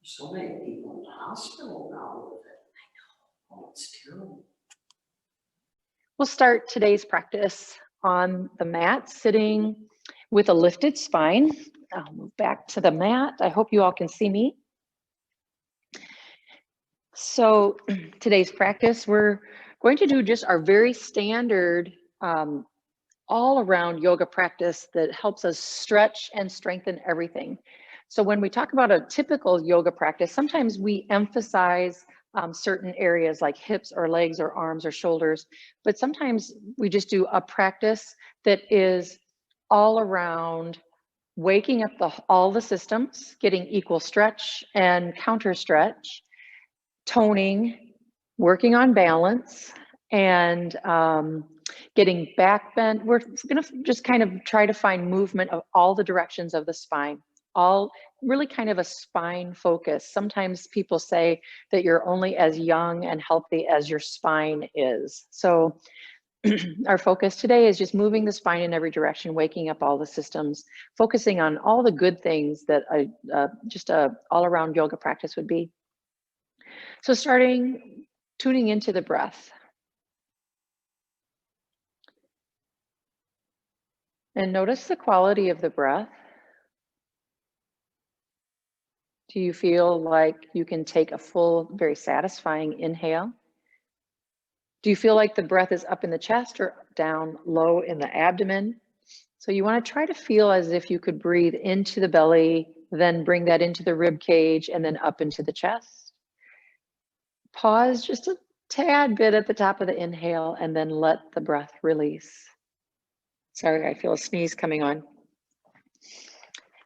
So many people in the hospital now with it. I know. Oh, it's terrible. We'll start today's practice on the mat, sitting with a lifted spine. I'll move back to the mat. I hope you all can see me. So today's practice, we're going to do just our very standard all around yoga practice that helps us stretch and strengthen everything. So when we talk about a typical yoga practice, sometimes we emphasize certain areas like hips or legs or arms or shoulders, but sometimes we just do a practice that is all around waking up all the systems, getting equal stretch and counter stretch, toning, working on balance, and getting back bent. We're going to just kind of try to find movement of all the directions of the spine, all really kind of a spine focus. Sometimes people say that you're only as young and healthy as your spine is. So our focus today is just moving the spine in every direction, waking up all the systems, focusing on all the good things that just a all-around yoga practice would be. So tuning into the breath. And notice the quality of the breath. Do you feel like you can take a full, very satisfying inhale? Do you feel like the breath is up in the chest or down low in the abdomen? So you want to try to feel as if you could breathe into the belly, then bring that into the rib cage and then up into the chest. Pause just a tad bit at the top of the inhale and then let the breath release. Sorry, I feel a sneeze coming on.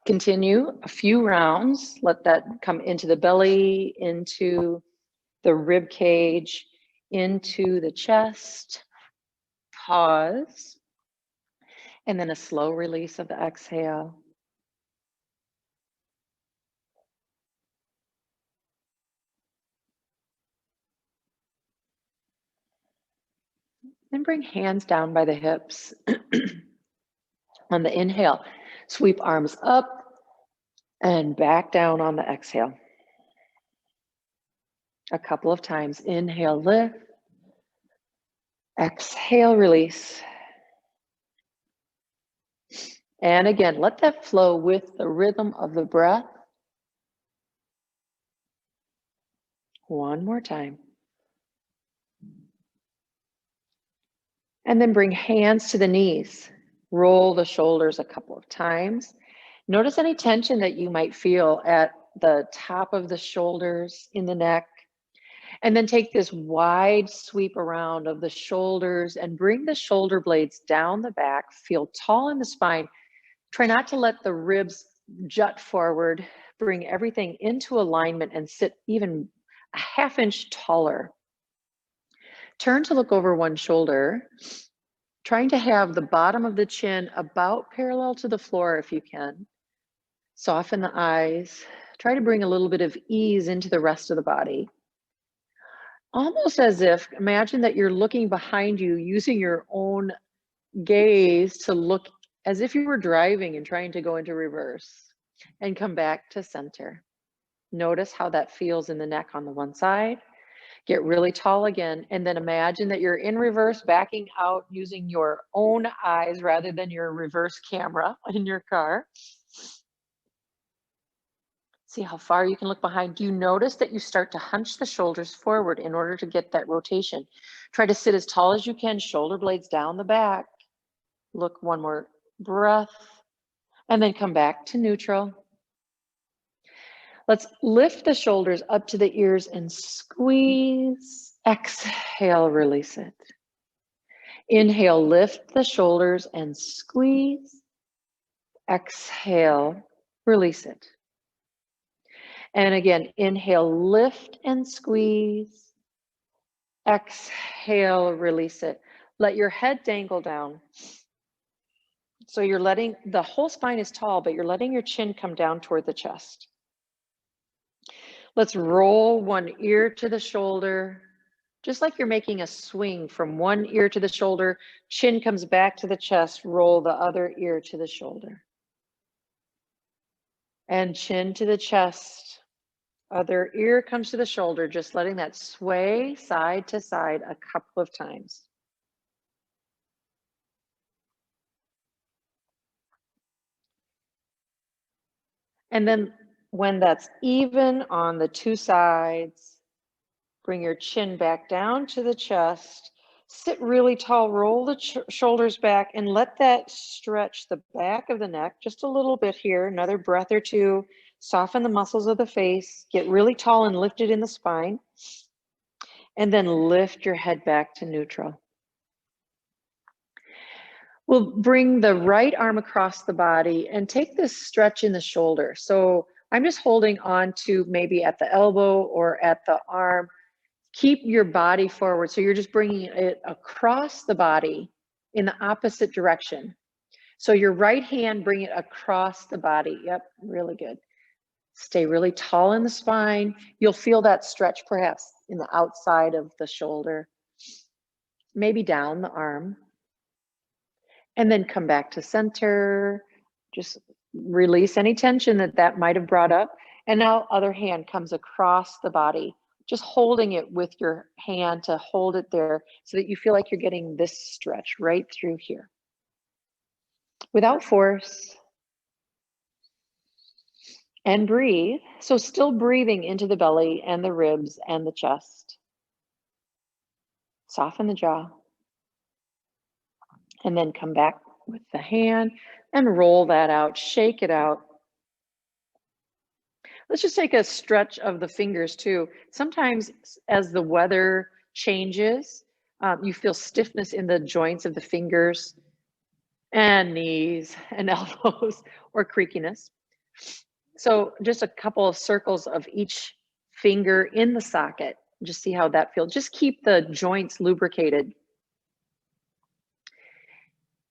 Continue a few rounds. Let that come into the belly, into the rib cage, into the chest. Pause. And then a slow release of the exhale. Then bring hands down by the hips. On the inhale, sweep arms up and back down on the exhale. A couple of times. Inhale, lift. Exhale, release. And again, let that flow with the rhythm of the breath. One more time. And then bring hands to the knees. Roll the shoulders a couple of times. Notice any tension that you might feel at the top of the shoulders, in the neck. And then take this wide sweep around of the shoulders and bring the shoulder blades down the back. Feel tall in the spine. Try not to let the ribs jut forward. Bring everything into alignment and sit even a half inch taller. Turn to look over one shoulder, trying to have the bottom of the chin about parallel to the floor if you can. Soften the eyes. Try to bring a little bit of ease into the rest of the body. Almost as if, imagine that you're looking behind you using your own gaze to look as if you were driving and trying to go into reverse and come back to center. Notice how that feels in the neck on the one side. Get really tall again, and then imagine that you're in reverse, backing out using your own eyes rather than your reverse camera in your car. See how far you can look behind. Do you notice that you start to hunch the shoulders forward in order to get that rotation? Try to sit as tall as you can, shoulder blades down the back. Look, one more breath, and then come back to neutral. Let's lift the shoulders up to the ears and squeeze. Exhale, release it. Inhale, lift the shoulders and squeeze. Exhale, release it. And again, inhale, lift and squeeze. Exhale, release it. Let your head dangle down. So you're letting, the whole spine is tall, but you're letting your chin come down toward the chest. Let's roll one ear to the shoulder, just like you're making a swing from one ear to the shoulder. Chin comes back to the chest, roll the other ear to the shoulder. And chin to the chest, Other ear comes to the shoulder, just letting that sway side to side a couple of times. And then when that's even on the two sides, bring your chin back down to the chest. Sit really tall, roll the shoulders back, and let that stretch the back of the neck just a little bit here. Another breath or two. Soften the muscles of the face. Get really tall and lifted in the spine. And then lift your head back to neutral. We'll bring the right arm across the body and take this stretch in the shoulder. So I'm just holding on to maybe at the elbow or at the arm. Keep your body forward. So you're just bringing it across the body in the opposite direction. So your right hand, bring it across the body. Yep, really good. Stay really tall in the spine. You'll feel that stretch perhaps in the outside of the shoulder, maybe down the arm. And then come back to center. Just release any tension that might have brought up. And now other hand comes across the body, just holding it with your hand to hold it there so that you feel like you're getting this stretch right through here. Without force. And breathe. So still breathing into the belly and the ribs and the chest. Soften the jaw. And then come back with the hand and roll that out, shake it out. Let's just take a stretch of the fingers too. Sometimes as the weather changes, you feel stiffness in the joints of the fingers and knees and elbows or creakiness. So just a couple of circles of each finger in the socket. Just see how that feels. Just keep the joints lubricated.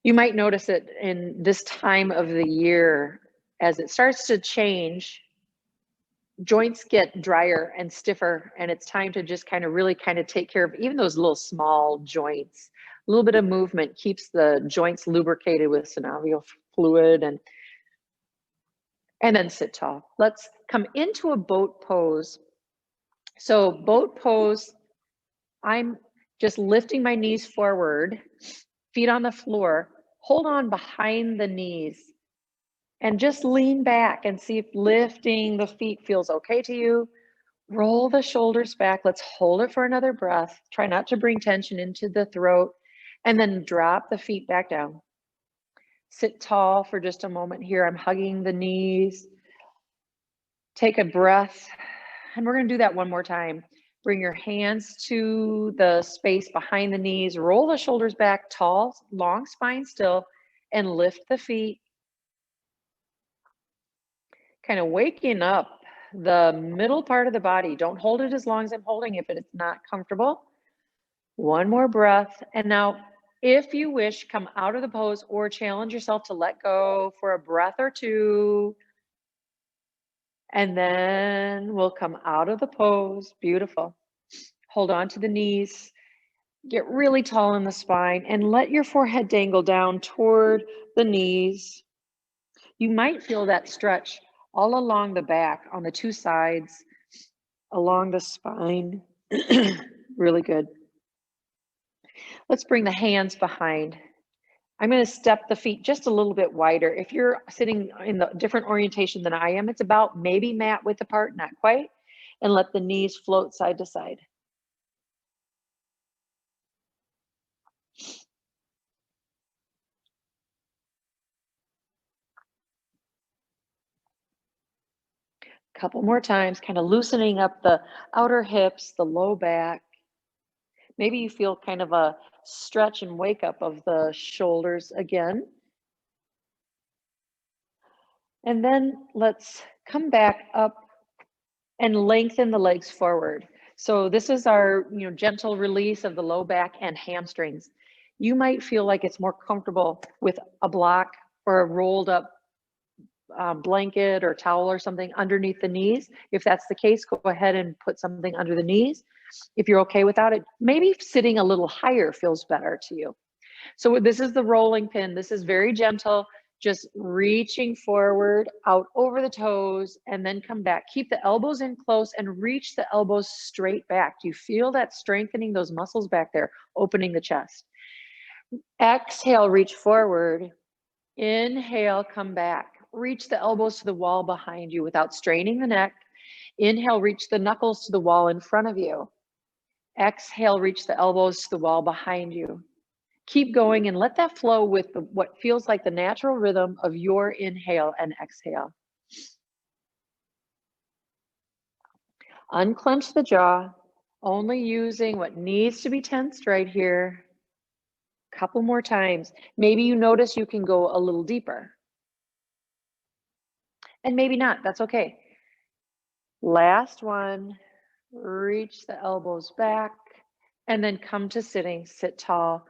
You might notice it in this time of the year, as it starts to change, joints get drier and stiffer, and it's time to just really take care of even those little small joints. A little bit of movement keeps the joints lubricated with synovial fluid, and then sit tall. Let's come into a boat pose. So boat pose, I'm just lifting my knees forward, feet on the floor, hold on behind the knees, and just lean back and see if lifting the feet feels okay to you. Roll the shoulders back. Let's hold it for another breath. Try not to bring tension into the throat, and then drop the feet back down. Sit tall for just a moment here. I'm hugging the knees. Take a breath, and we're going to do that one more time. Bring your hands to the space behind the knees. Roll the shoulders back, tall, long spine still, and lift the feet. Kind of waking up the middle part of the body. Don't hold it as long as I'm holding it if it's not comfortable. One more breath. And now, if you wish, come out of the pose or challenge yourself to let go for a breath or two. And then we'll come out of the pose. Beautiful. Hold on to the knees. Get really tall in the spine and let your forehead dangle down toward the knees. You might feel that stretch all along the back, on the two sides, along the spine. Really good. Let's bring the hands behind. I'm going to step the feet just a little bit wider. If you're sitting in the different orientation than I am, it's about maybe mat width apart, not quite, and let the knees float side to side. Couple more times, kind of loosening up the outer hips, the low back. Maybe you feel kind of a stretch and wake up of the shoulders again. And then let's come back up and lengthen the legs forward. So this is our gentle release of the low back and hamstrings. You might feel like it's more comfortable with a block or a rolled up blanket or towel or something underneath the knees. If that's the case, go ahead and put something under the knees. If you're okay without it, maybe sitting a little higher feels better to you. So this is the rolling pin. This is very gentle. just reaching forward, out over the toes, and then come back. Keep the elbows in close and reach the elbows straight back. Do you feel that strengthening those muscles back there, opening the chest? Exhale, reach forward. Inhale, come back. Reach the elbows to the wall behind you without straining the neck. Inhale, reach the knuckles to the wall in front of you. Exhale, reach the elbows to the wall behind you. Keep going and let that flow with what feels like the natural rhythm of your inhale and exhale. Unclench the jaw, only using what needs to be tensed right here. Couple more times. Maybe you notice you can go a little deeper. And maybe not, that's okay. Last one, reach the elbows back and then come to sitting, sit tall.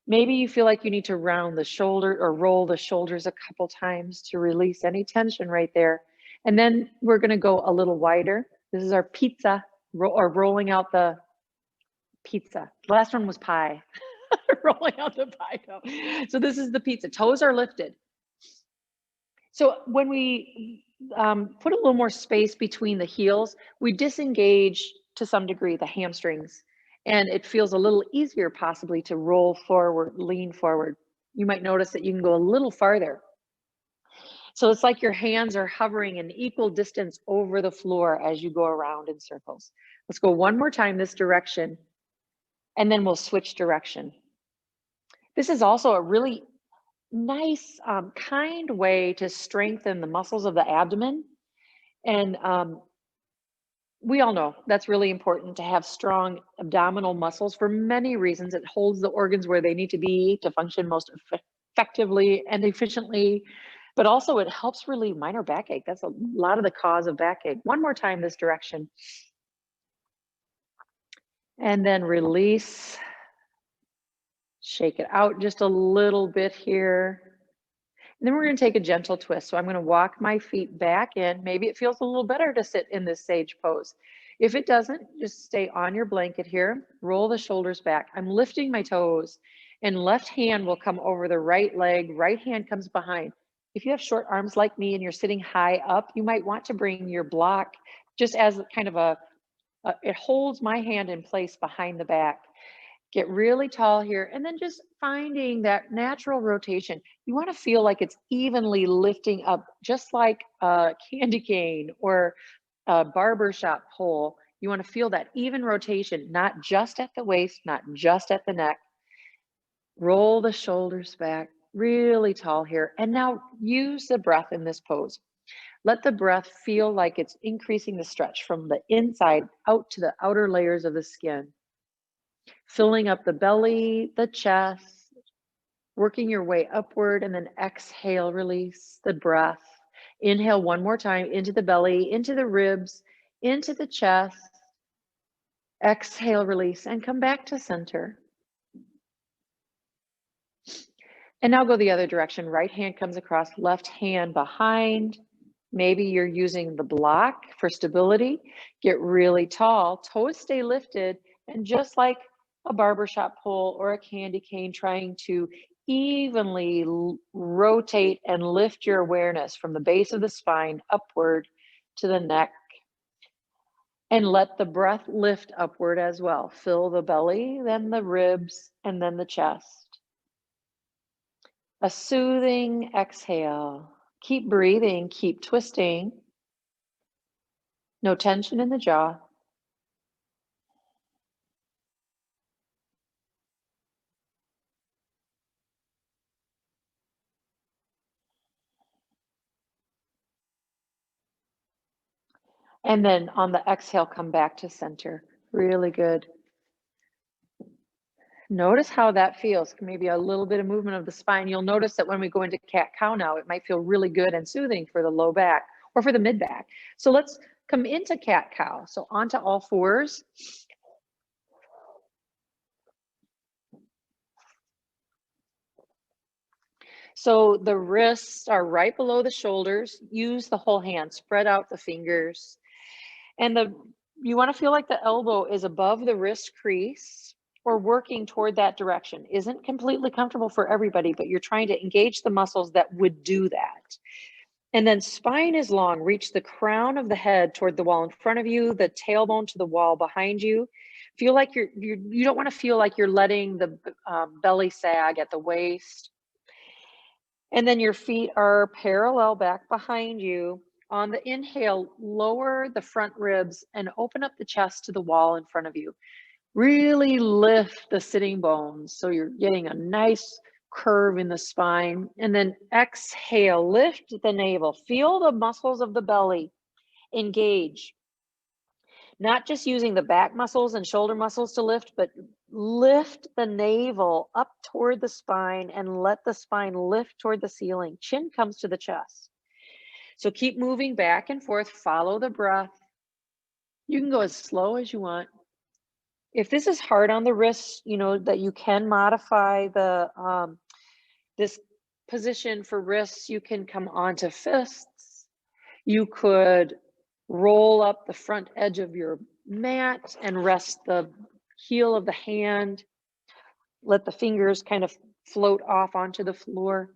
Maybe you feel like you need to round the shoulder or roll the shoulders a couple times to release any tension right there. And then we're gonna go a little wider. This is our pizza, or rolling out the pizza. The last one was pie, rolling out the pie dough. So this is the pizza, toes are lifted. So when we put a little more space between the heels, we disengage to some degree the hamstrings, and it feels a little easier possibly to roll forward, lean forward. You might notice that you can go a little farther. So it's like your hands are hovering an equal distance over the floor as you go around in circles. Let's go one more time this direction, and then we'll switch direction. This is also a really nice, kind way to strengthen the muscles of the abdomen. And we all know that's really important to have strong abdominal muscles for many reasons. It holds the organs where they need to be to function most effectively and efficiently, but also it helps relieve minor backache. That's a lot of the cause of backache. One more time this direction. And then release. Shake it out just a little bit here. And then we're going to take a gentle twist. So I'm going to walk my feet back in. Maybe it feels a little better to sit in this sage pose. If it doesn't, just stay on your blanket here. Roll the shoulders back. I'm lifting my toes, and left hand will come over the right leg. Right hand comes behind. If you have short arms like me and you're sitting high up, you might want to bring your block just as kind of it holds my hand in place behind the back. Get really tall here, and then just finding that natural rotation. You want to feel like it's evenly lifting up, just like a candy cane or a barbershop pole. You want to feel that even rotation, not just at the waist, not just at the neck. Roll the shoulders back, really tall here. And now use the breath in this pose. Let the breath feel like it's increasing the stretch from the inside out to the outer layers of the skin. Filling up the belly, the chest, working your way upward, and then exhale, release the breath. Inhale one more time into the belly, into the ribs, into the chest. Exhale, release, and come back to center. And now go the other direction. Right hand comes across, left hand behind. Maybe you're using the block for stability. Get really tall, toes stay lifted, and just like a barbershop pole or a candy cane, trying to evenly rotate and lift your awareness from the base of the spine upward to the neck. And let the breath lift upward as well. Fill the belly, then the ribs, and then the chest. A soothing exhale. Keep breathing, keep twisting. No tension in the jaw. And then on the exhale, come back to center. Really good. Notice how that feels. Maybe a little bit of movement of the spine. You'll notice that when we go into cat-cow now, it might feel really good and soothing for the low back or for the mid back. So let's come into cat-cow. So onto all fours. So the wrists are right below the shoulders. Use the whole hand, spread out the fingers. And you want to feel like the elbow is above the wrist crease. or working toward that direction. Isn't completely comfortable for everybody, but you're trying to engage the muscles that would do that. And then spine is long. Reach the crown of the head toward the wall in front of you, the tailbone to the wall behind you. Feel like you don't want to feel like you're letting the belly sag at the waist. And then your feet are parallel back behind you. On the inhale, lower the front ribs and open up the chest to the wall in front of you. Really lift the sitting bones so you're getting a nice curve in the spine. And then exhale, lift the navel. Feel the muscles of the belly engage. Not just using the back muscles and shoulder muscles to lift, but lift the navel up toward the spine and let the spine lift toward the ceiling. Chin comes to the chest. So keep moving back and forth. Follow the breath. You can go as slow as you want. If this is hard on the wrists, you know that you can modify the this position for wrists. You can come onto fists. You could roll up the front edge of your mat and rest the heel of the hand. Let the fingers kind of float off onto the floor.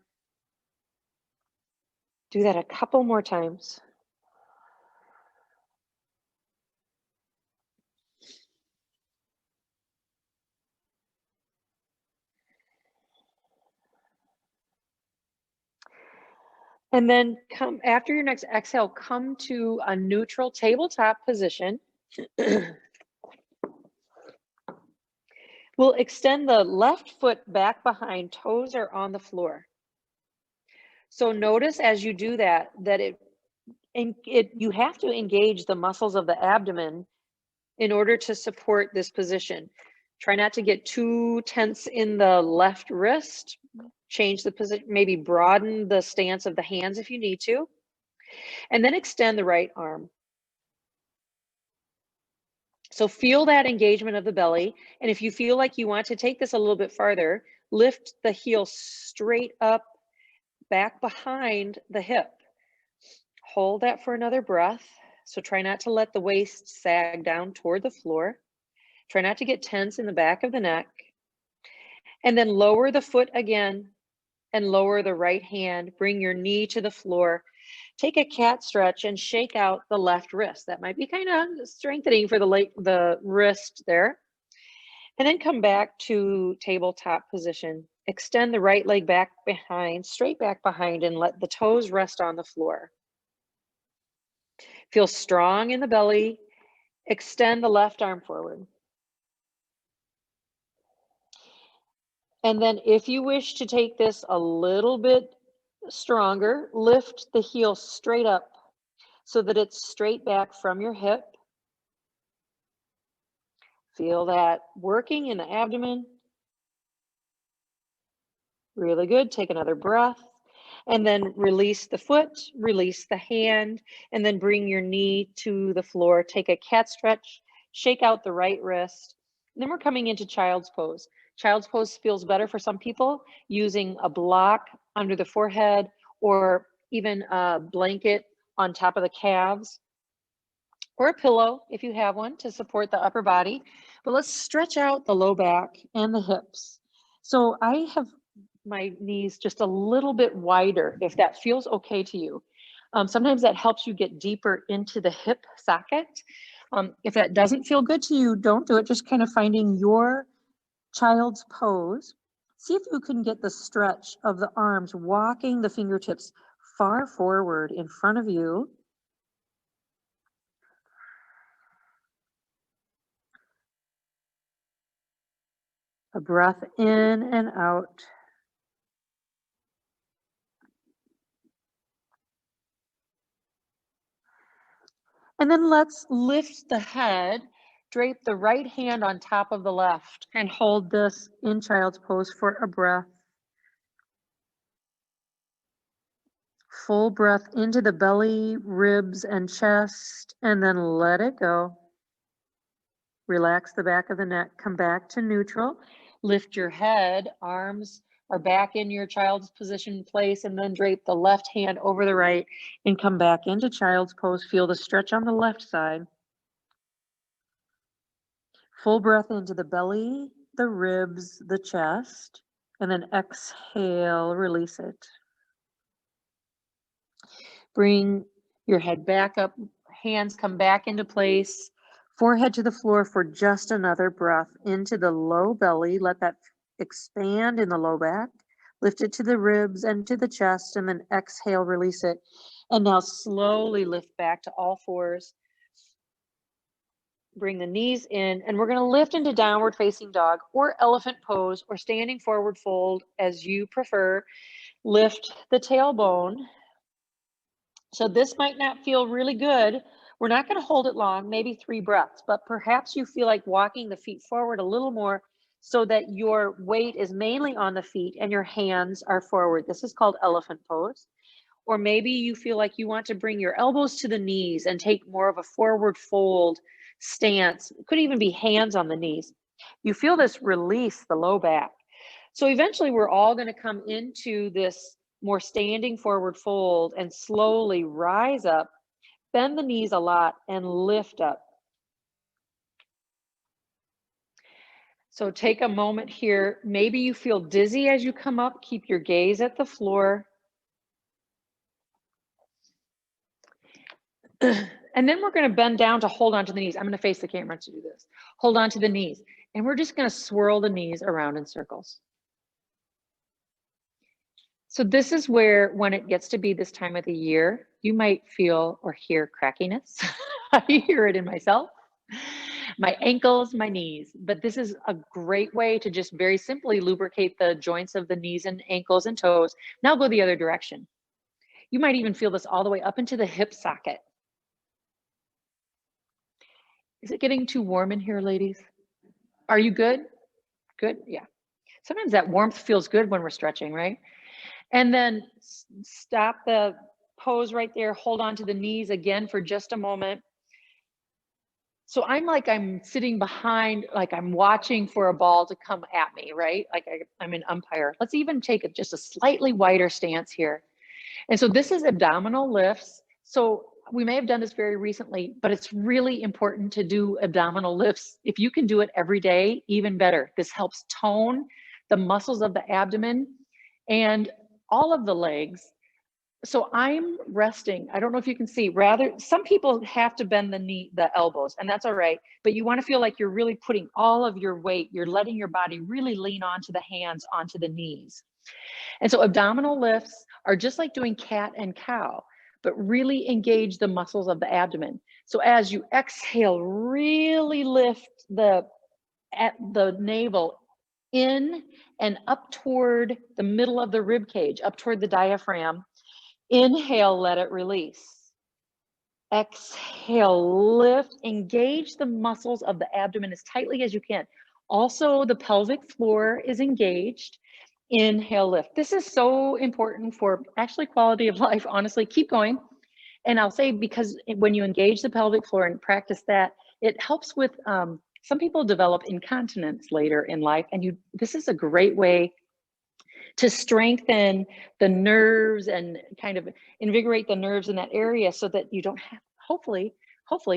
Do that a couple more times. And then come after your next exhale, come to a neutral tabletop position. We'll extend the left foot back behind, toes are on the floor. So notice as you do that, you have to engage the muscles of the abdomen in order to support this position. Try not to get too tense in the left wrist. Change the position, maybe broaden the stance of the hands if you need to. And then extend the right arm. So feel that engagement of the belly. And if you feel like you want to take this a little bit farther, lift the heel straight up, back behind the hip. Hold that for another breath. So try not to let the waist sag down toward the floor. Try not to get tense in the back of the neck. And then lower the foot again and lower the right hand. Bring your knee to the floor. Take a cat stretch and shake out the left wrist. That might be kind of strengthening for the wrist there. And then come back to tabletop position. Extend the right leg back behind, straight back behind, and let the toes rest on the floor. Feel strong in the belly. Extend the left arm forward. And then if you wish to take this a little bit stronger, lift the heel straight up so that it's straight back from your hip. Feel that working in the abdomen. Really good. Take another breath. And then release the foot, release the hand, and then bring your knee to the floor. Take a cat stretch, shake out the right wrist. And then we're coming into child's pose. Child's pose feels better for some people using a block under the forehead or even a blanket on top of the calves or a pillow if you have one to support the upper body. But let's stretch out the low back and the hips. So I have my knees just a little bit wider if that feels okay to you. Sometimes that helps you get deeper into the hip socket. If that doesn't feel good to you, don't do it. Just kind of finding your child's pose. See if you can get the stretch of the arms, walking the fingertips far forward in front of you. A breath in and out. And then let's lift the head, drape the right hand on top of the left, and hold this in child's pose for a breath. Full breath into the belly, ribs, and chest, and then let it go. Relax the back of the neck, come back to neutral. Lift your head, arms are back in your child's position place, and then drape the left hand over the right and come back into child's pose. Feel the stretch on the left side. Full breath into the belly, the ribs, the chest, and then exhale, release it. Bring your head back up, hands come back into place, forehead to the floor for just another breath into the low belly. Let that expand in the low back. Lift it to the ribs and to the chest, and then exhale, release it. And now slowly lift back to all fours. Bring the knees in, and we're going to lift into downward facing dog or elephant pose or standing forward fold as you prefer. Lift the tailbone. So this might not feel really good. We're not going to hold it long, maybe 3 breaths, but perhaps you feel like walking the feet forward a little more so that your weight is mainly on the feet and your hands are forward. This is called elephant pose. Or maybe you feel like you want to bring your elbows to the knees and take more of a forward fold stance. It could even be hands on the knees. You feel this release the low back. So eventually we're all going to come into this more standing forward fold and slowly rise up, bend the knees a lot, and lift up. So take a moment here. Maybe you feel dizzy as you come up. Keep your gaze at the floor. And then we're going to bend down to hold on to the knees. I'm going to face the camera to do this. Hold on to the knees. And we're just going to swirl the knees around in circles. So this is where, when it gets to be this time of the year, you might feel or hear crackiness. I hear it in myself, my ankles, my knees. But this is a great way to just very simply lubricate the joints of the knees and ankles and toes. Now go the other direction. You might even feel this all the way up into the hip socket. Is it getting too warm in here, ladies? Are you good? Good? Yeah. Sometimes that warmth feels good when we're stretching, right? And then stop the pose right there. Hold on to the knees again for just a moment. So I'm sitting behind, like I'm watching for a ball to come at me, right? Like I'm an umpire. Let's even take just a slightly wider stance here. And so this is abdominal lifts. So we may have done this very recently, but it's really important to do abdominal lifts. If you can do it every day, even better. This helps tone the muscles of the abdomen and all of the legs. So I'm resting. I don't know if you can see. Rather, some people have to bend the elbows, and that's all right. But you want to feel like you're really putting all of your weight, you're letting your body really lean onto the hands, onto the knees. And so abdominal lifts are just like doing cat and cow, but really engage the muscles of the abdomen. So as you exhale, really lift the navel in and up toward the middle of the rib cage, up toward the diaphragm. Inhale, let it release. Exhale, lift, engage the muscles of the abdomen as tightly as you can. Also, the pelvic floor is engaged. Inhale, lift. This is so important for actually quality of life. Honestly, keep going. And I'll say, because when you engage the pelvic floor and practice that, it helps with, some people develop incontinence later in life. And this is a great way to strengthen the nerves and kind of invigorate the nerves in that area so that you don't have, hopefully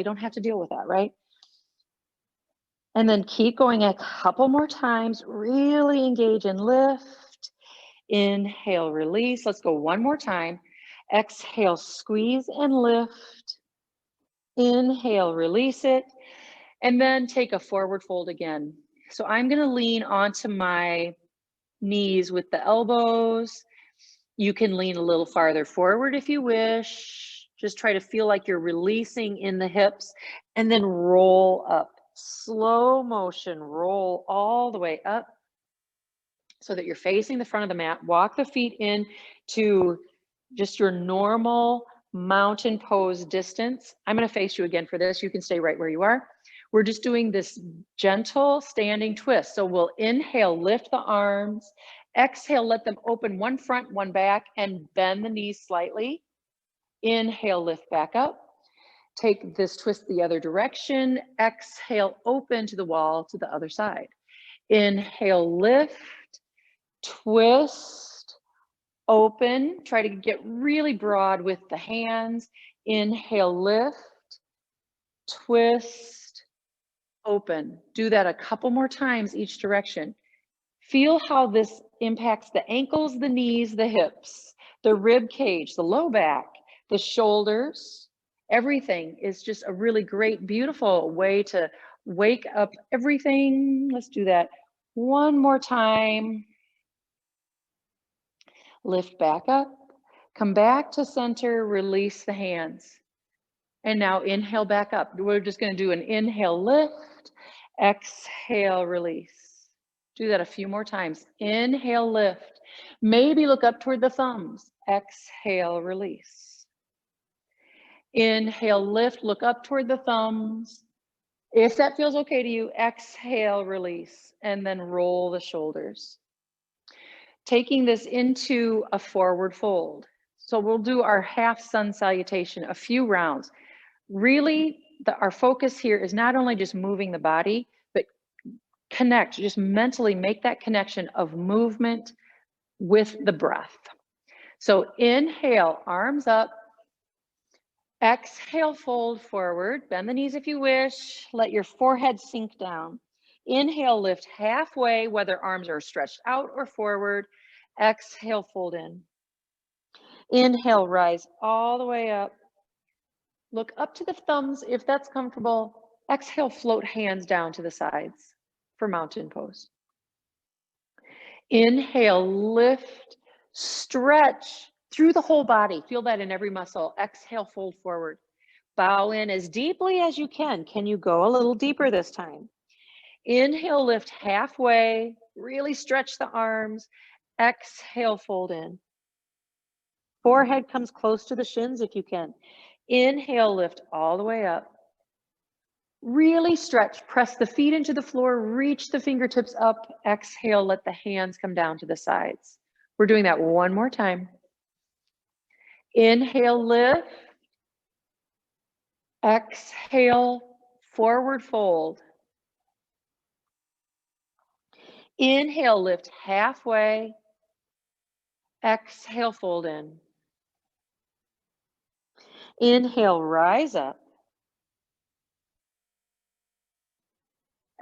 don't have to deal with that, right? And then keep going a couple more times. Really engage and lift. Inhale, release. Let's go one more time. Exhale, squeeze and lift. Inhale, release it. And then take a forward fold again. So I'm going to lean onto my knees with the elbows. You can lean a little farther forward if you wish. Just try to feel like you're releasing in the hips, and then roll up. Slow motion, roll all the way up so that you're facing the front of the mat. Walk the feet in to just your normal mountain pose distance. I'm going to face you again for this. You can stay right where you are. We're just doing this gentle standing twist. So we'll inhale, lift the arms. Exhale, let them open, one front, one back, and bend the knees slightly. Inhale, lift back up. Take this twist the other direction. Exhale, open to the wall to the other side. Inhale, lift, twist, open. Try to get really broad with the hands. Inhale, lift, twist, open. Do that a couple more times each direction. Feel how this impacts the ankles, the knees, the hips, the rib cage, the low back, the shoulders. Everything is just a really great, beautiful way to wake up everything. Let's do that one more time. Lift back up, come back to center, release the hands. And now inhale back up. We're just going to do an inhale, lift, exhale, release. Do that a few more times. Inhale, lift. Maybe look up toward the thumbs. Exhale, release. Inhale, lift, look up toward the thumbs. If that feels okay to you, exhale, release, and then roll the shoulders. Taking this into a forward fold. So we'll do our half sun salutation, a few rounds. Really, our focus here is not only just moving the body, but connect, just mentally make that connection of movement with the breath. So inhale, arms up. Exhale, fold forward. Bend the knees if you wish. Let your forehead sink down. Inhale, lift halfway, whether arms are stretched out or forward. Exhale, fold in. Inhale, rise all the way up. Look up to the thumbs if that's comfortable. Exhale, float hands down to the sides for mountain pose. Inhale, lift, stretch through the whole body. Feel that in every muscle. Exhale, fold forward. Bow in as deeply as you can. Can you go a little deeper this time? Inhale, lift halfway. Really stretch the arms. Exhale, fold in. Forehead comes close to the shins if you can. Inhale, lift all the way up. Really stretch, press the feet into the floor, reach the fingertips up. Exhale, let the hands come down to the sides. We're doing that one more time. Inhale, lift. Exhale, forward fold. Inhale, lift halfway. Exhale, fold in. Inhale, rise up.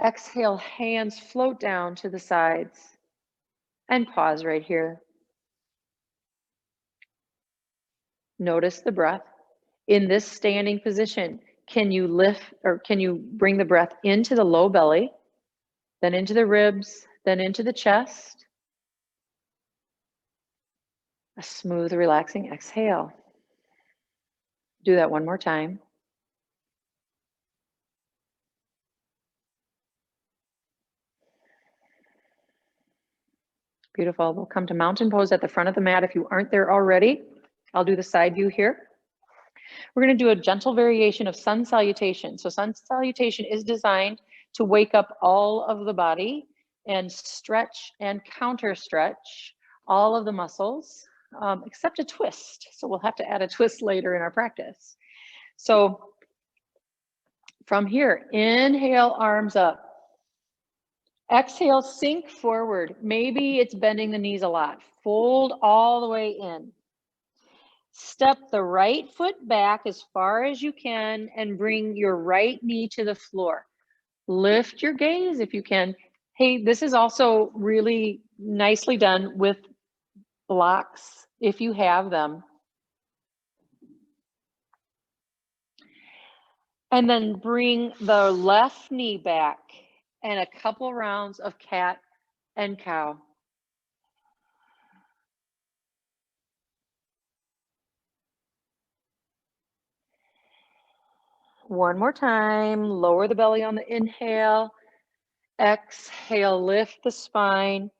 Exhale, hands float down to the sides. And pause right here. Notice the breath. In this standing position, can you lift or can you bring the breath into the low belly, then into the ribs, then into the chest? A smooth, relaxing exhale. Do that one more time. Beautiful. We'll come to mountain pose at the front of the mat if you aren't there already. I'll do the side view here. We're going to do a gentle variation of sun salutation. So sun salutation is designed to wake up all of the body and stretch and counter stretch all of the muscles, except a twist. So we'll have to add a twist later in our practice. So from here, inhale, arms up. Exhale, sink forward. Maybe it's bending the knees a lot. Fold all the way in. Step the right foot back as far as you can and bring your right knee to the floor. Lift your gaze if you can. Hey, this is also really nicely done with blocks if you have them. And then bring the left knee back and a couple rounds of cat and cow. One more time, lower the belly on the inhale. Exhale, lift the spine.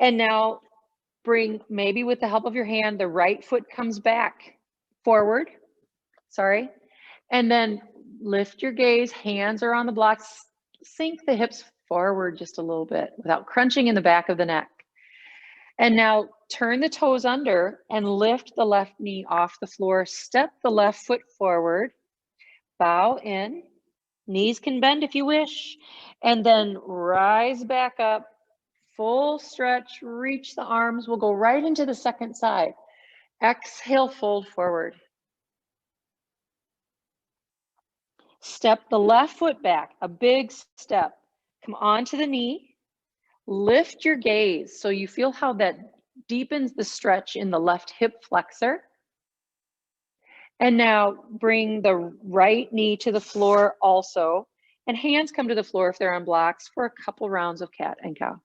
And now bring, maybe with the help of your hand, the right foot comes back forward. Sorry. And then lift your gaze, hands are on the blocks. Sink the hips forward just a little bit without crunching in the back of the neck. And now turn the toes under and lift the left knee off the floor. Step the left foot forward. Bow in. Knees can bend if you wish. And then rise back up. Full stretch. Reach the arms. We'll go right into the second side. Exhale, fold forward. Step the left foot back, a big step. Come onto the knee. Lift your gaze so you feel how that deepens the stretch in the left hip flexor. And now bring the right knee to the floor also. And hands come to the floor if they're on blocks for a couple rounds of cat and cow.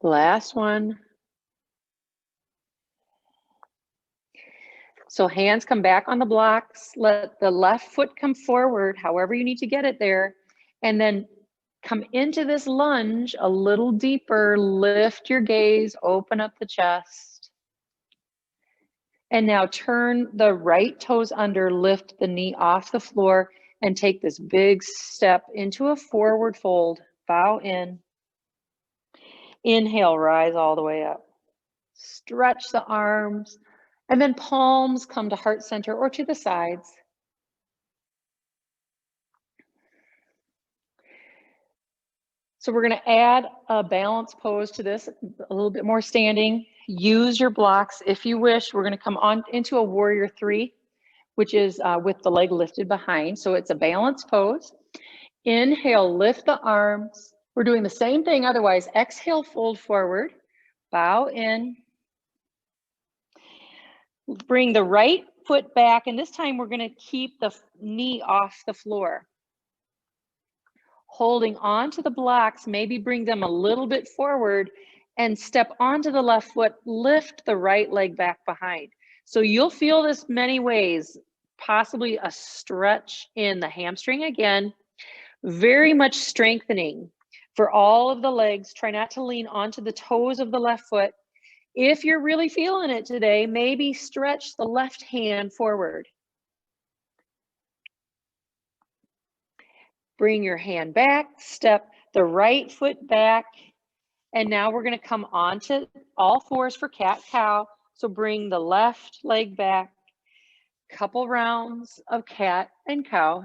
Last one. So hands come back on the blocks. Let the left foot come forward, however you need to get it there. And then come into this lunge a little deeper. Lift your gaze, open up the chest. And now turn the right toes under, lift the knee off the floor, and take this big step into a forward fold. Bow in. Inhale, rise all the way up. Stretch the arms, and then palms come to heart center or to the sides. So we're going to add a balance pose to this, a little bit more standing. Use your blocks if you wish. We're going to come on into a warrior three, which is with the leg lifted behind. So it's a balance pose. Inhale, lift the arms. We're doing the same thing otherwise. Exhale, fold forward. Bow in. Bring the right foot back, and this time we're going to keep the knee off the floor. Holding on to the blocks, maybe bring them a little bit forward and step onto the left foot, lift the right leg back behind. So you'll feel this many ways, possibly a stretch in the hamstring again, very much strengthening for all of the legs. Try not to lean onto the toes of the left foot. If you're really feeling it today, maybe stretch the left hand forward. Bring your hand back, step the right foot back, and now we're going to come onto all fours for cat-cow. So bring the left leg back, couple rounds of cat and cow.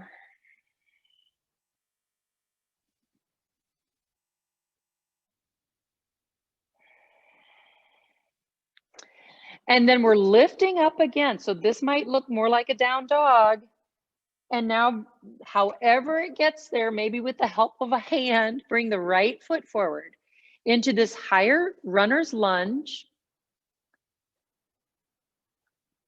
And then we're lifting up again. So this might look more like a down dog. And now, however it gets there, maybe with the help of a hand, bring the right foot forward into this higher runner's lunge,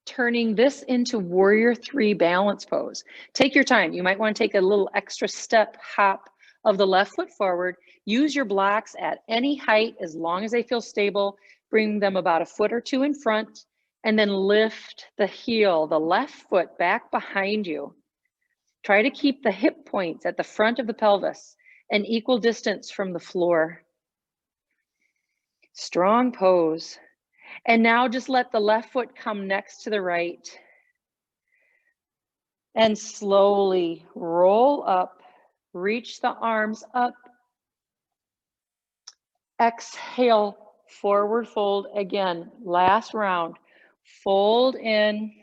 turning this into warrior three balance pose. Take your time. You might want to take a little extra step hop of the left foot forward. Use your blocks at any height as long as they feel stable. Bring them about a foot or two in front, and then lift the heel, the left foot back behind you. Try to keep the hip points at the front of the pelvis, an equal distance from the floor. Strong pose. And now just let the left foot come next to the right. And slowly roll up, reach the arms up. Exhale, forward fold again. Last round. Fold in.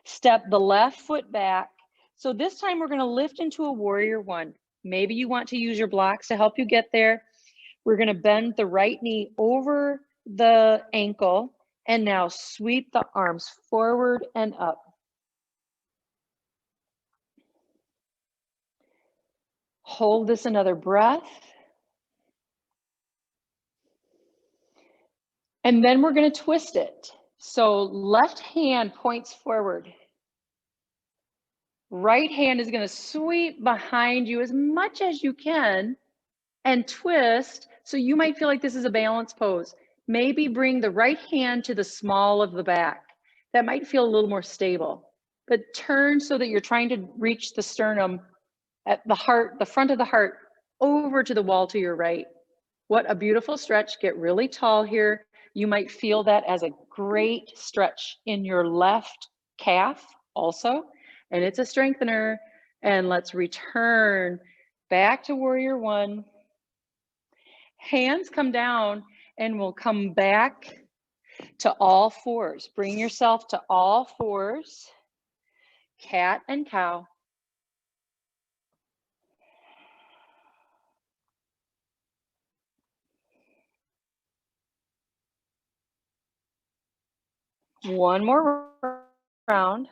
Step the left foot back. So this time we're going to lift into a warrior one. Maybe you want to use your blocks to help you get there. We're going to bend the right knee over the ankle and now sweep the arms forward and up. Hold this another breath. And then we're going to twist it. So left hand points forward. Right hand is going to sweep behind you as much as you can and twist. So you might feel like this is a balance pose. Maybe bring the right hand to the small of the back. That might feel a little more stable. But turn so that you're trying to reach the sternum at the heart, the front of the heart, over to the wall to your right. What a beautiful stretch. Get really tall here. You might feel that as a great stretch in your left calf also. And it's a strengthener. And let's return back to warrior one. Hands come down and we'll come back to all fours. Bring yourself to all fours. Cat and cow. One more round.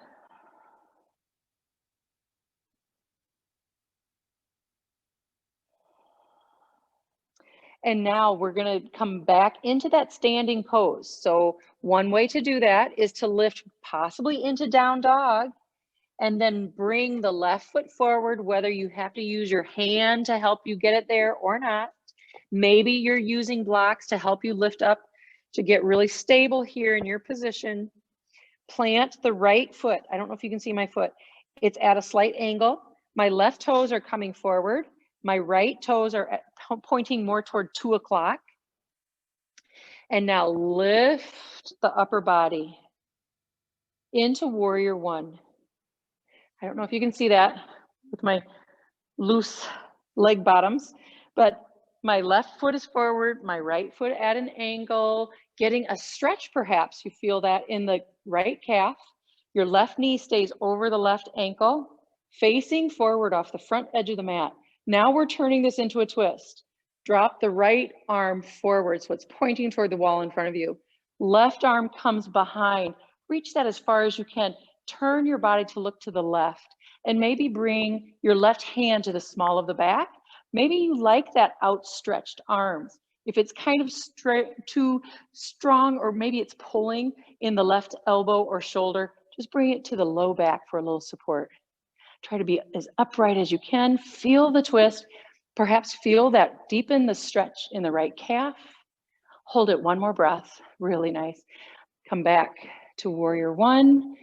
And now we're going to come back into that standing pose. So one way to do that is to lift possibly into down dog and then bring the left foot forward, whether you have to use your hand to help you get it there or not. Maybe you're using blocks to help you lift up to get really stable here in your position. Plant the right foot. I don't know if you can see my foot. It's at a slight angle. My left toes are coming forward. My right toes are pointing more toward 2 o'clock. And now lift the upper body into warrior one. I don't know if you can see that with my loose leg bottoms, but my left foot is forward, my right foot at an angle, getting a stretch perhaps. You feel that in the right calf. Your left knee stays over the left ankle, facing forward off the front edge of the mat. Now we're turning this into a twist. Drop the right arm forward so it's pointing toward the wall in front of you. Left arm comes behind. Reach that as far as you can. Turn your body to look to the left and maybe bring your left hand to the small of the back. Maybe you like that outstretched arms. If it's kind of too strong, or maybe it's pulling in the left elbow or shoulder, just bring it to the low back for a little support. Try to be as upright as you can. Feel the twist. Perhaps feel that deepen the stretch in the right calf. Hold it one more breath. Really nice. Come back to warrior one.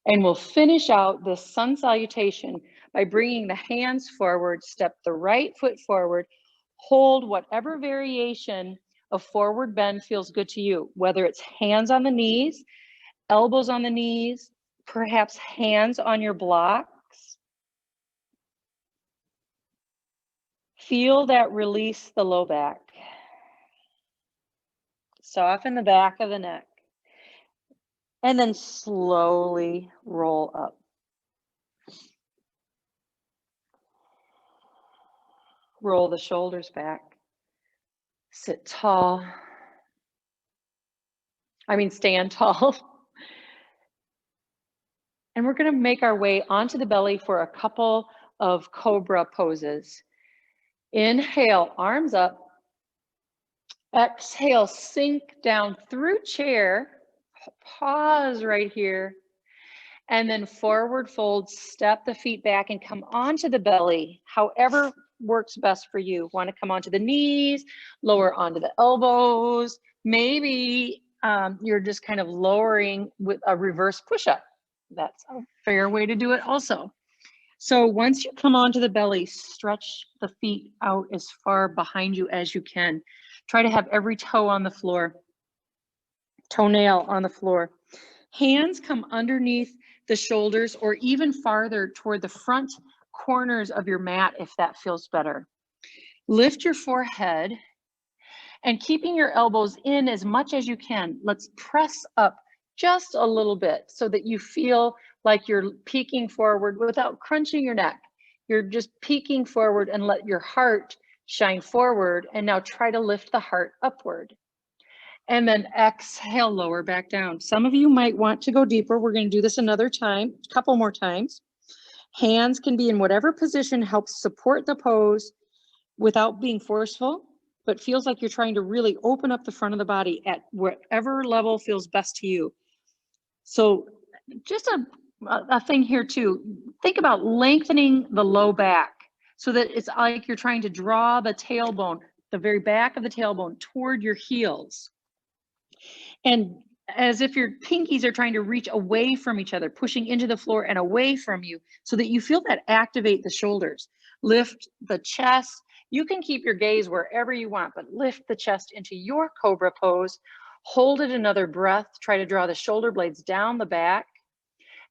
And we'll finish out this sun salutation by bringing the hands forward, step the right foot forward, hold whatever variation of forward bend feels good to you, whether it's hands on the knees, elbows on the knees, perhaps hands on your blocks. Feel that release the low back. Soften the back of the neck. And then slowly roll up. Roll the shoulders back. Sit tall. Stand tall. And we're going to make our way onto the belly for a couple of cobra poses. Inhale, arms up. Exhale, sink down through chair. Pause right here. And then forward fold, step the feet back and come onto the belly, however works best for you. Want to come onto the knees, lower onto the elbows. Maybe you're just kind of lowering with a reverse push-up. That's a fair way to do it also. So once you come onto the belly, stretch the feet out as far behind you as you can. Try to have every toe on the floor, toenail on the floor. Hands come underneath the shoulders or even farther toward the front corners of your mat if that feels better. Lift your forehead and keeping your elbows in as much as you can. Let's press up just a little bit so that you feel like you're peeking forward without crunching your neck. You're just peeking forward and let your heart shine forward. And now try to lift the heart upward. And then exhale, lower back down. Some of you might want to go deeper. We're going to do this another time, a couple more times. Hands can be in whatever position helps support the pose without being forceful, but feels like you're trying to really open up the front of the body at whatever level feels best to you. So just a thing here too, think about lengthening the low back so that it's like you're trying to draw the tailbone, the very back of the tailbone toward your heels. And as if your pinkies are trying to reach away from each other, pushing into the floor and away from you so that you feel that activate the shoulders. Lift the chest. You can keep your gaze wherever you want, but lift the chest into your cobra pose. Hold it another breath. Try to draw the shoulder blades down the back.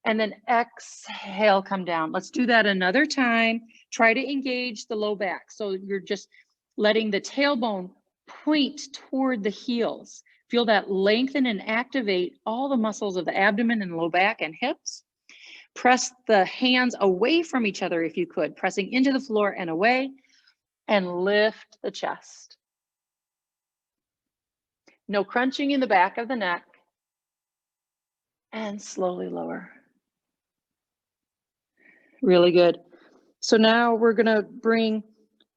And then exhale, come down. Let's do that another time. Try to engage the low back. So you're just letting the tailbone point toward the heels. Feel that lengthen and activate all the muscles of the abdomen and low back and hips. Press the hands away from each other if you could, pressing into the floor and away, and lift the chest. No crunching in the back of the neck. and slowly lower. Really good. So now we're gonna bring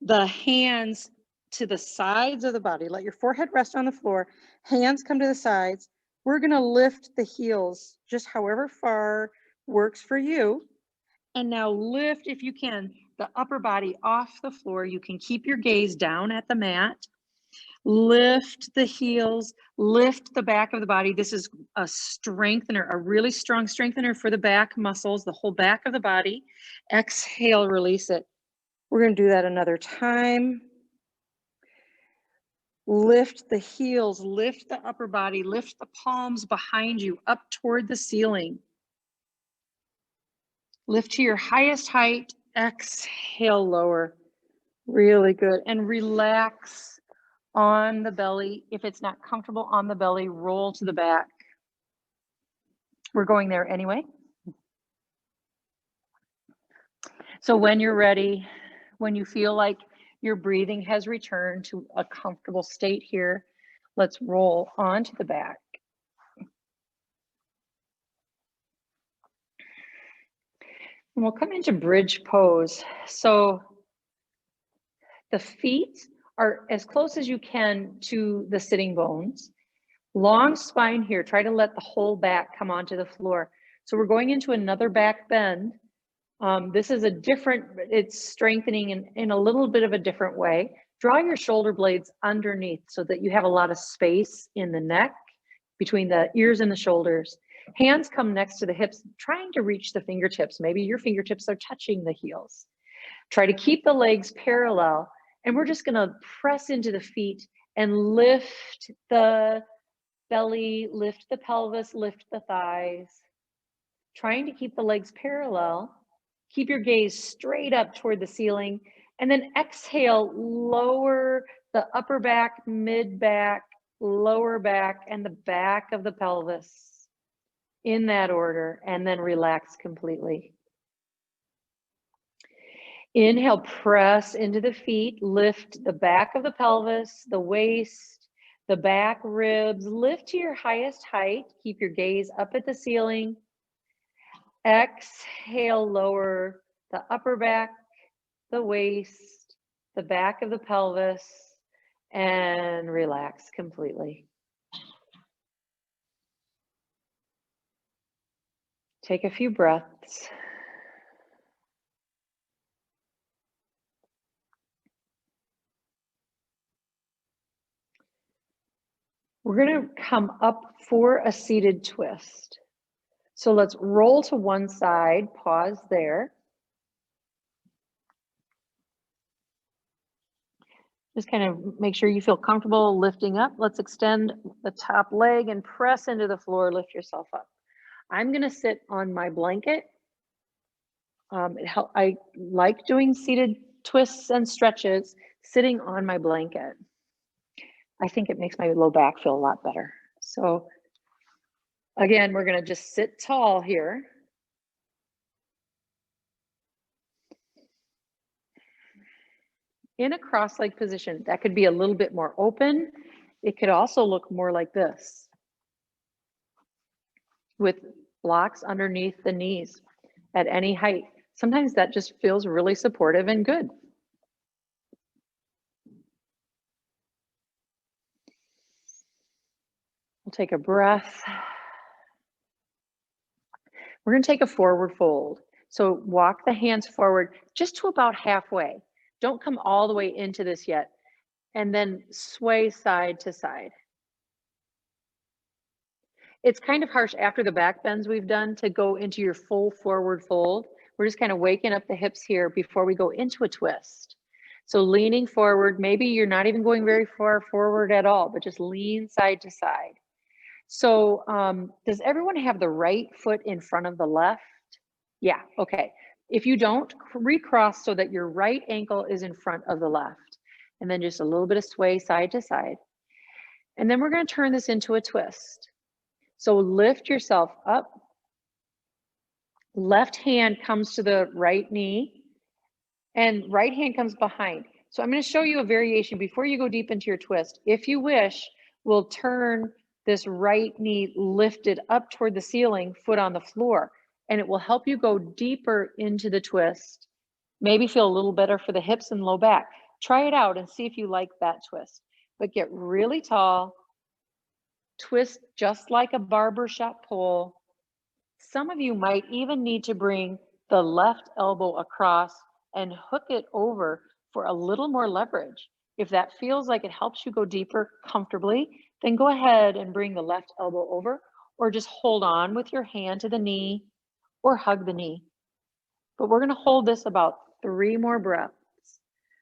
the hands to the sides of the body. Let your forehead rest on the floor. Hands come to the sides. We're gonna lift the heels just however far works for you. And now lift, if you can, the upper body off the floor. You can keep your gaze down at the mat. Lift the heels, lift the back of the body. This is a strengthener, a really strong strengthener for the back muscles, the whole back of the body. Exhale, release it. We're going to do that another time. Lift the heels, lift the upper body, lift the palms behind you up toward the ceiling. Lift to your highest height. Exhale, lower. Really good. And relax on the belly. If it's not comfortable on the belly, roll to the back. We're going there anyway. So when you're ready, when you feel like your breathing has returned to a comfortable state here, let's roll onto the back. And we'll come into bridge pose. So the feet are as close as you can to the sitting bones. Long spine here. Try to let the whole back come onto the floor. So we're going into another back bend. This is a different, it's strengthening in a little bit of a different way. Draw your shoulder blades underneath so that you have a lot of space in the neck, between the ears and the shoulders. Hands come next to the hips, trying to reach the fingertips. Maybe your fingertips are touching the heels. Try to keep the legs parallel, and we're just gonna press into the feet and lift the belly, lift the pelvis, lift the thighs. Trying to keep the legs parallel. Keep your gaze straight up toward the ceiling, and then exhale, lower the upper back, mid back, lower back, and the back of the pelvis in that order, and then relax completely. Inhale, press into the feet, lift the back of the pelvis, the waist, the back ribs, lift to your highest height. Keep your gaze up at the ceiling. Exhale, lower the upper back, the waist, the back of the pelvis, and relax completely. Take a few breaths. We're going to come up for a seated twist. So let's roll to one side, pause there. Just kind of make sure you feel comfortable lifting up. Let's extend the top leg and press into the floor, lift yourself up. I'm gonna sit on my blanket. I like doing seated twists and stretches, sitting on my blanket. I think it makes my low back feel a lot better. So again, we're gonna just sit tall here. In a cross-leg position, that could be a little bit more open. It could also look more like this, with blocks underneath the knees at any height. Sometimes that just feels really supportive and good. We'll take a breath. We're going to take a forward fold. So walk the hands forward just to about halfway. Don't come all the way into this yet. And then sway side to side. It's kind of harsh after the back bends we've done to go into your full forward fold. We're just kind of waking up the hips here before we go into a twist. So leaning forward, maybe you're not even going very far forward at all, but just lean side to side. So does everyone have the right foot in front of the left? Yeah, okay. If you don't, recross so that your right ankle is in front of the left. And then just a little bit of sway side to side. And then we're going to turn this into a twist. So lift yourself up. Left hand comes to the right knee and right hand comes behind. So I'm going to show you a variation before you go deep into your twist. If you wish, we'll turn this right knee lifted up toward the ceiling, foot on the floor, and it will help you go deeper into the twist. Maybe feel a little better for the hips and low back. Try it out and see if you like that twist. But get really tall, twist just like a barbershop pole. Some of you might even need to bring the left elbow across and hook it over for a little more leverage. If that feels like it helps you go deeper comfortably, then go ahead and bring the left elbow over, or just hold on with your hand to the knee or hug the knee. But we're going to hold this about 3 more breaths,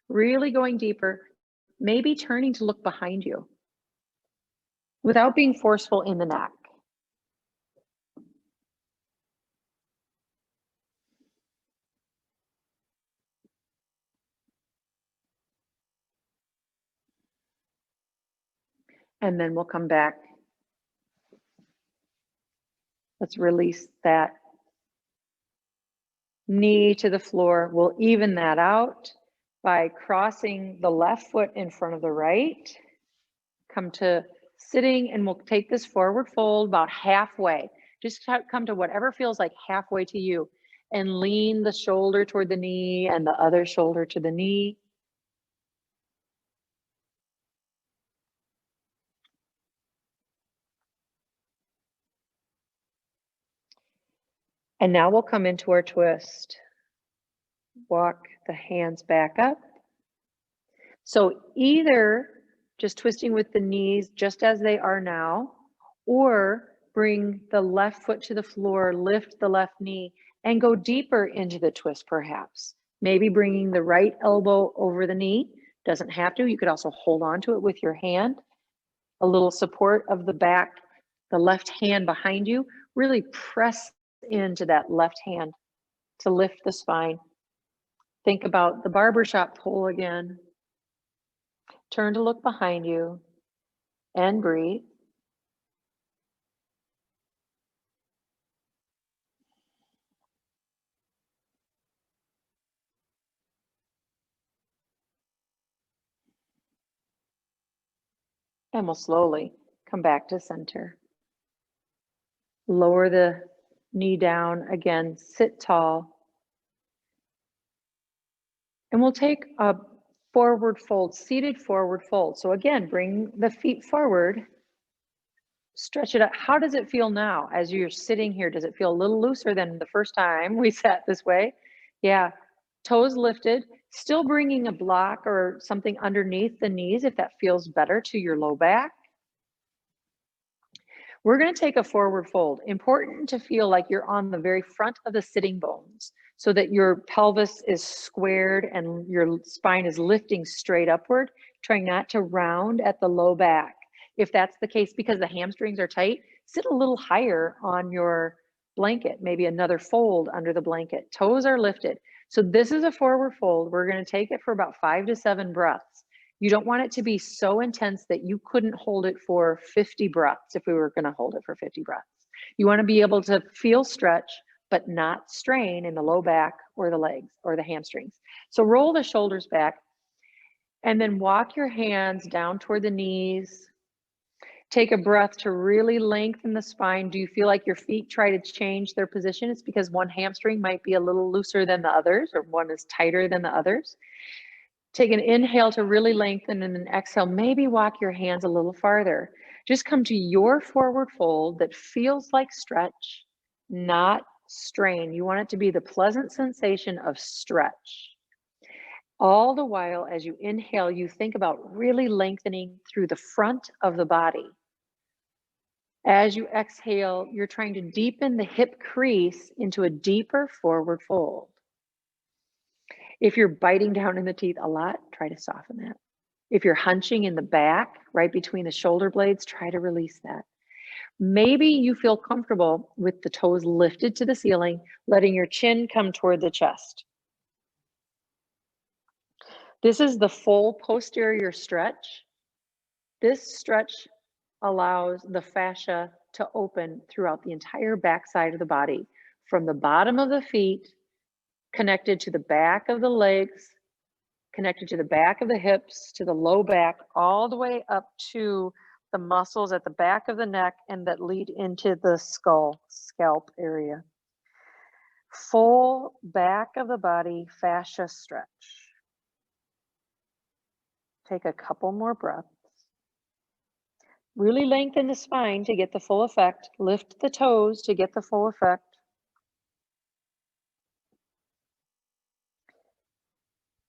really going deeper, maybe turning to look behind you without being forceful in the neck. And then we'll come back. Let's release that knee to the floor. We'll even that out by crossing the left foot in front of the right. Come to sitting, and we'll take this forward fold about halfway. Just come to whatever feels like halfway to you, and lean the shoulder toward the knee and the other shoulder to the knee. And now we'll come into our twist. Walk the hands back up. So either just twisting with the knees just as they are now, or bring the left foot to the floor, lift the left knee, and go deeper into the twist perhaps. Maybe bringing the right elbow over the knee. Doesn't have to. You could also hold on to it with your hand. A little support of the back, the left hand behind you. Really press into that left hand to lift the spine. Think about the barbershop pole again. Turn to look behind you and breathe. And we'll slowly come back to center. Lower the knee down again, sit tall. And we'll take a forward fold, seated forward fold. So again, bring the feet forward, stretch it out. How does it feel now as you're sitting here? Does it feel a little looser than the first time we sat this way? Yeah, toes lifted, still bringing a block or something underneath the knees if that feels better to your low back. We're going to take a forward fold. Important to feel like you're on the very front of the sitting bones so that your pelvis is squared and your spine is lifting straight upward, trying not to round at the low back. If that's the case, because the hamstrings are tight, sit a little higher on your blanket, maybe another fold under the blanket. Toes are lifted. So this is a forward fold. We're going to take it for about 5 to 7 breaths. You don't want it to be so intense that you couldn't hold it for 50 breaths if we were going to hold it for 50 breaths. You want to be able to feel stretch, but not strain in the low back or the legs or the hamstrings. So roll the shoulders back and then walk your hands down toward the knees. Take a breath to really lengthen the spine. Do you feel like your feet try to change their position? It's because one hamstring might be a little looser than the others, or one is tighter than the others. Take an inhale to really lengthen, and then exhale, maybe walk your hands a little farther. Just come to your forward fold that feels like stretch, not strain. You want it to be the pleasant sensation of stretch. All the while, as you inhale, you think about really lengthening through the front of the body. As you exhale, you're trying to deepen the hip crease into a deeper forward fold. If you're biting down in the teeth a lot, try to soften that. If you're hunching in the back, right between the shoulder blades, try to release that. Maybe you feel comfortable with the toes lifted to the ceiling, letting your chin come toward the chest. This is the full posterior stretch. This stretch allows the fascia to open throughout the entire backside of the body, from the bottom of the feet, connected to the back of the legs, connected to the back of the hips, to the low back, all the way up to the muscles at the back of the neck and that lead into the scalp area. Full back of the body fascia stretch. Take a couple more breaths. Really lengthen the spine to get the full effect. Lift the toes to get the full effect.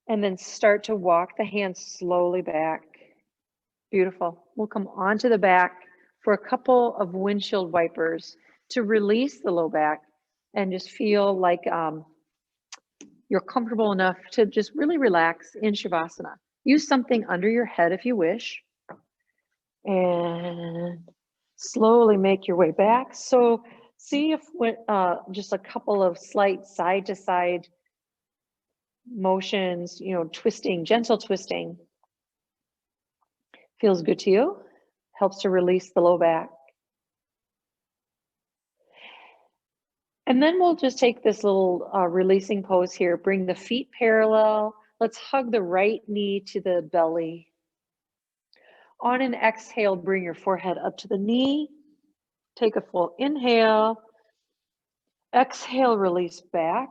And then start to walk the hands slowly back. Beautiful. We'll come onto the back for a couple of windshield wipers to release the low back and just feel like you're comfortable enough to just really relax in Shavasana. Use something under your head if you wish. And slowly make your way back. So see if just a couple of slight side to side motions, twisting, gentle twisting feels good to you. Helps to release the low back. And then we'll just take this little releasing pose here. Bring the feet parallel. Let's hug the right knee to the belly. On an exhale, bring your forehead up to the knee. Take a full inhale. Exhale, release back.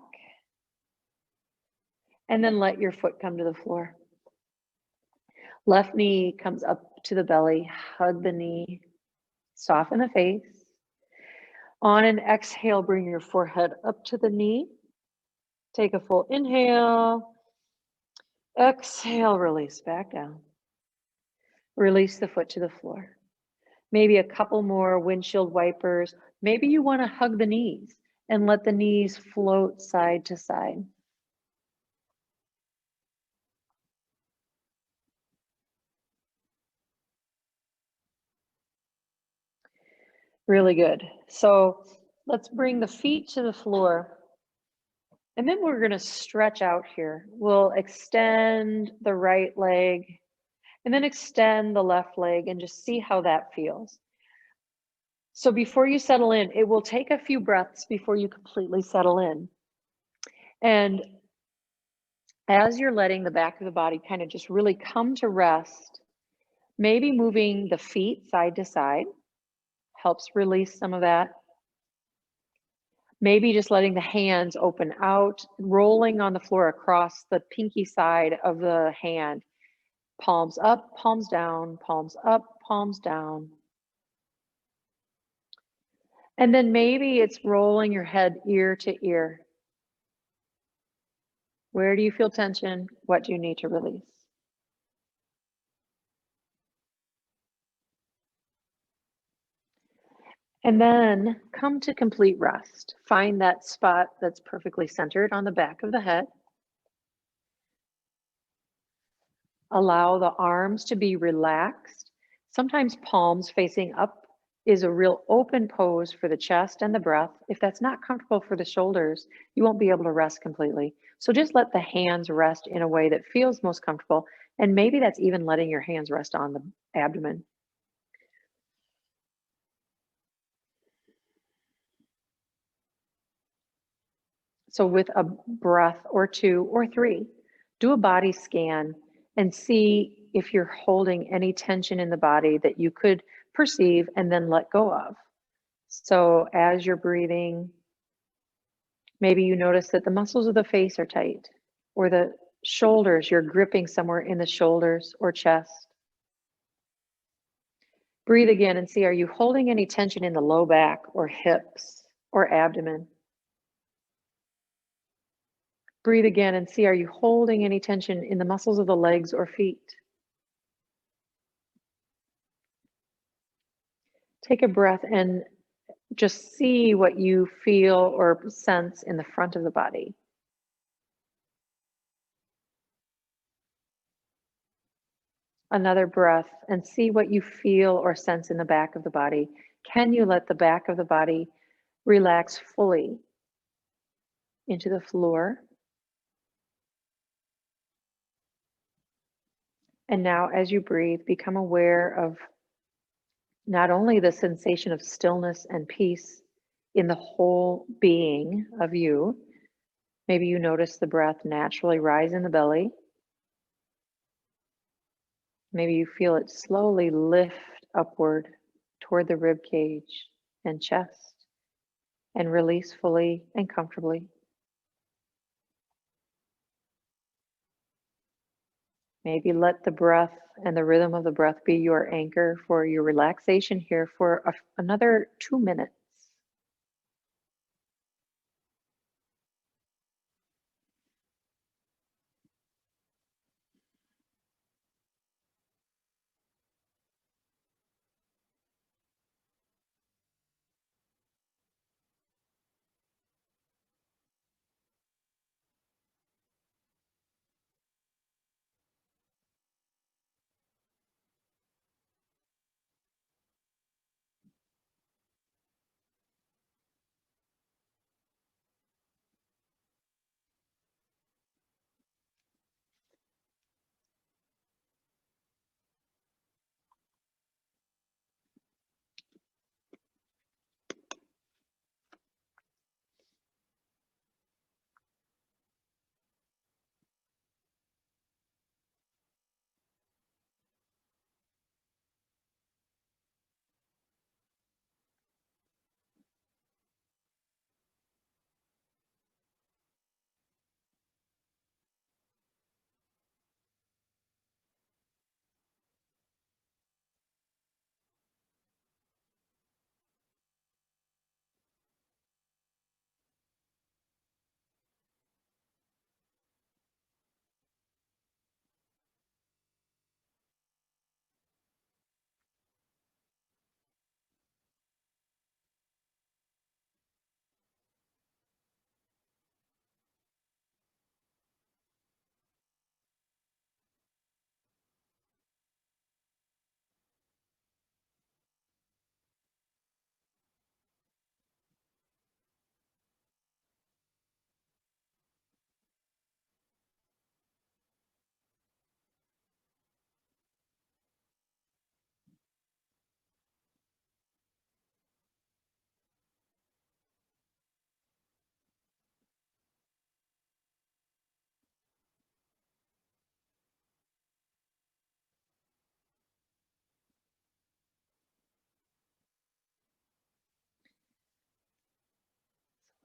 And then let your foot come to the floor. Left knee comes up to the belly. Hug the knee. Soften the face. On an exhale, bring your forehead up to the knee. Take a full inhale. Exhale, release back down. Release the foot to the floor. Maybe a couple more windshield wipers. Maybe you want to hug the knees and let the knees float side to side. Really good. So let's bring the feet to the floor. And then we're going to stretch out here. We'll extend the right leg and then extend the left leg and just see how that feels. So before you settle in, it will take a few breaths before you completely settle in. And as you're letting the back of the body kind of just really come to rest, maybe moving the feet side to side helps release some of that. Maybe just letting the hands open out, rolling on the floor across the pinky side of the hand. Palms up, palms down, palms up, palms down. And then maybe it's rolling your head ear to ear. Where do you feel tension? What do you need to release? And then come to complete rest. Find that spot that's perfectly centered on the back of the head. Allow the arms to be relaxed. Sometimes palms facing up is a real open pose for the chest and the breath. If that's not comfortable for the shoulders, you won't be able to rest completely. So just let the hands rest in a way that feels most comfortable. And maybe that's even letting your hands rest on the abdomen. So with a breath or two or three, do a body scan and see if you're holding any tension in the body that you could perceive and then let go of. So as you're breathing, maybe you notice that the muscles of the face are tight, or the shoulders, you're gripping somewhere in the shoulders or chest. Breathe again and see, are you holding any tension in the low back or hips or abdomen? Breathe again and see, are you holding any tension in the muscles of the legs or feet? Take a breath and just see what you feel or sense in the front of the body. Another breath and see what you feel or sense in the back of the body. Can you let the back of the body relax fully into the floor? And now as you breathe, become aware of not only the sensation of stillness and peace in the whole being of you. Maybe you notice the breath naturally rise in the belly. Maybe you feel it slowly lift upward toward the rib cage and chest, and release fully and comfortably. Maybe let the breath and the rhythm of the breath be your anchor for your relaxation here for another 2 minutes.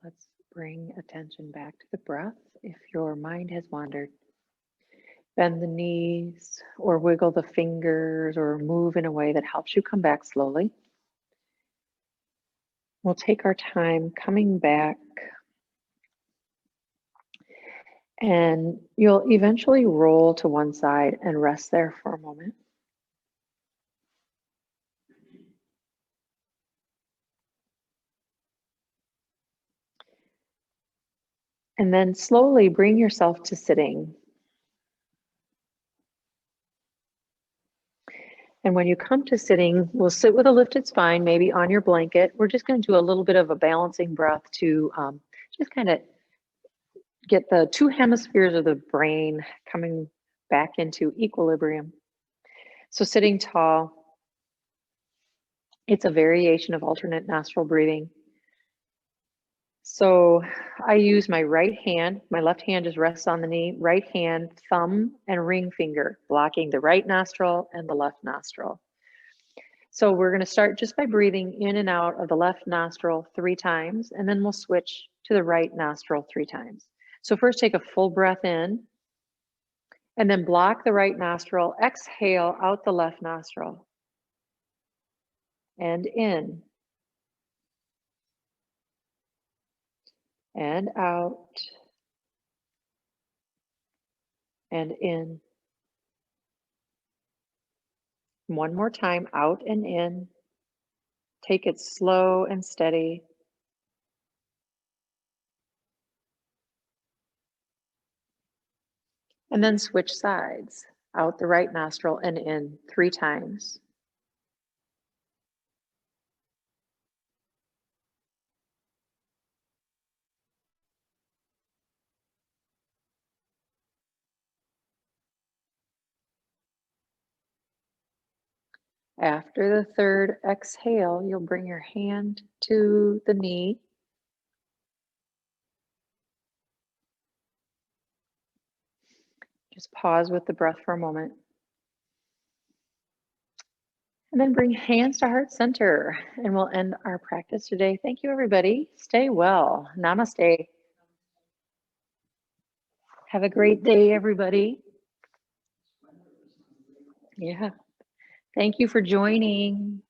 Let's bring attention back to the breath. If your mind has wandered, bend the knees or wiggle the fingers or move in a way that helps you come back slowly. We'll take our time coming back, and you'll eventually roll to one side and rest there for a moment. And then slowly bring yourself to sitting. And when you come to sitting, we'll sit with a lifted spine, maybe on your blanket. We're just going to do a little bit of a balancing breath to just kind of get the two hemispheres of the brain coming back into equilibrium. So sitting tall, it's a variation of alternate nostril breathing. So I use my right hand, my left hand just rests on the knee, right hand, thumb, and ring finger, blocking the right nostril and the left nostril. So we're going to start just by breathing in and out of the left nostril 3 times, and then we'll switch to the right nostril 3 times. So first take a full breath in, and then block the right nostril, exhale out the left nostril, and in, and out, and in. One more time, out and in. Take it slow and steady. And then switch sides, out the right nostril and in 3 times. After the third exhale, you'll bring your hand to the knee. Just pause with the breath for a moment. And then bring hands to heart center, and we'll end our practice today. Thank you, everybody. Stay well. Namaste. Have a great day, everybody. Yeah. Thank you for joining.